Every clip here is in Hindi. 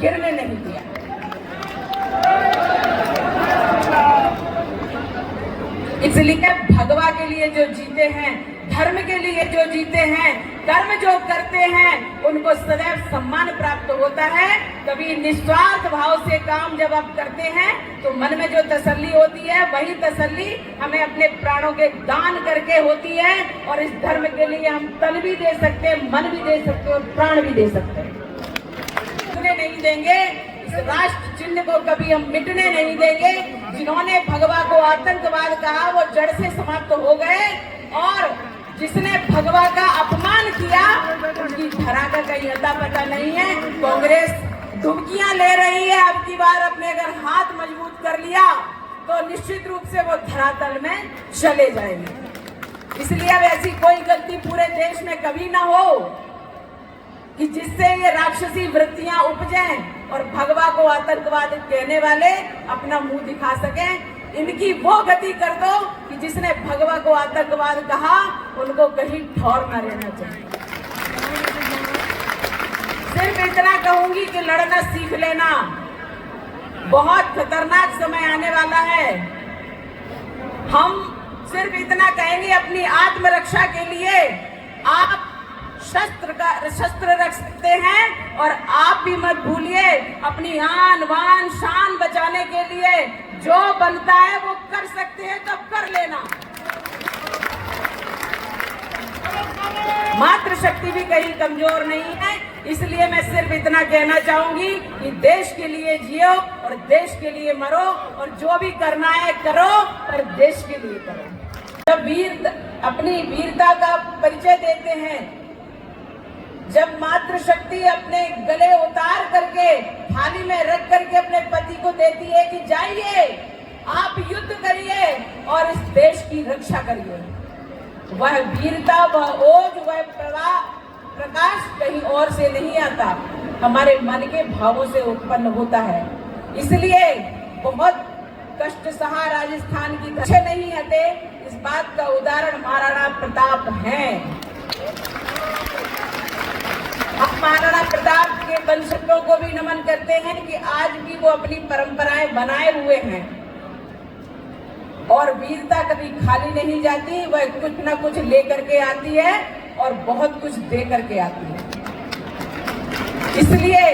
गिरने नहीं दिया। इसलिए भगवा के लिए जो जीते हैं, धर्म के लिए जो जीते हैं, कर्म जो करते हैं, उनको सदैव सम्मान प्राप्त होता है। कभी निस्वार्थ भाव से काम जब आप करते हैं तो मन में जो तसल्ली होती है, वही तसल्ली हमें अपने प्राणों के दान करके होती है। और इस धर्म के लिए हम तन भी दे सकते हैं, मन भी दे सकते हैं और प्राण भी दे सकते हैं। नहीं देंगे, इस राष्ट्र चिन्ह को कभी हम मिटने नहीं देंगे। जिन्होंने भगवा को आतंकवाद कहा वो जड़ से समाप्त हो गए, और जिसने भगवा का अपमान किया उनकी धरा का कहीं अता पता नहीं है। कांग्रेस धमकियां ले रही है, अब की बार अपने अगर हाथ मजबूत कर लिया तो निश्चित रूप से वो धरातल में चले जाएंगे। इसलिए अब ऐसी कोई गलती पूरे देश में कभी ना हो कि जिससे ये राक्षसी वृत्तियां उपजें और भगवा को आतंकवाद कहने वाले अपना मुंह दिखा सकें। इनकी वो गति कर दो कि जिसने भगवा को आतंकवाद कहा उनको कहीं ठौर न रहना चाहिए। सिर्फ इतना कहूंगी कि लड़ना सीख लेना, बहुत खतरनाक समय आने वाला है। हम सिर्फ इतना कहेंगे, अपनी आत्मरक्षा के लिए आप शस्त्र रख सकते हैं, और आप भी मत भूलिए अपनी आन वान शान बचाने के लिए जो बनता है वो कर सकते हैं, तब कर लेना। मात्र शक्ति भी कहीं कमजोर नहीं है। इसलिए मैं सिर्फ इतना कहना चाहूंगी कि देश के लिए जियो और देश के लिए मरो, और जो भी करना है करो, पर देश के लिए करो। जब वीर अपनी वीरता का परिचय देते हैं, जब मातृशक्ति अपने गले उतार करके थाली में रख करके अपने पति को देती है कि जाइए आप युद्ध करिए और इस देश की रक्षा करिए, वह वीरता, वह ओज, वह प्रकाश कहीं और से नहीं आता, हमारे मन के भावों से उत्पन्न होता है। इसलिए बहुत कष्ट सहा राजस्थान की पीछे नहीं हटे, इस बात का उदाहरण महाराणा प्रताप हैं। हम महाराणा प्रताप के वंशजों को भी नमन करते हैं कि आज भी वो अपनी परंपराएं बनाए हुए हैं, और वीरता कभी खाली नहीं जाती, वह कुछ ना कुछ लेकर के आती है और बहुत कुछ दे करके आती है। इसलिए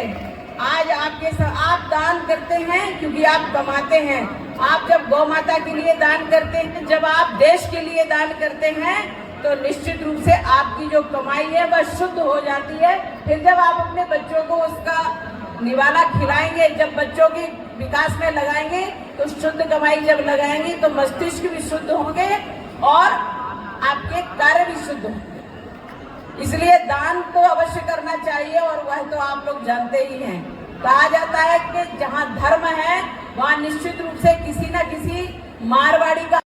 आज आप दान करते हैं क्योंकि आप कमाते हैं। आप जब गौ माता के लिए दान करते हैं, जब आप देश के लिए दान करते हैं, तो निश्चित रूप से आपकी जो कमाई है वह शुद्ध हो जाती है। फिर जब आप अपने बच्चों को उसका निवाला खिलाएंगे, जब बच्चों के विकास में लगाएंगे, तो शुद्ध कमाई जब लगाएंगे तो मस्तिष्क भी शुद्ध होंगे और आपके कार्य भी शुद्ध होंगे। इसलिए दान तो अवश्य करना चाहिए, और वह तो आप लोग जानते ही हैं। कहा जाता है कि जहाँ धर्म है वहाँ निश्चित रूप से किसी न किसी मारवाड़ी का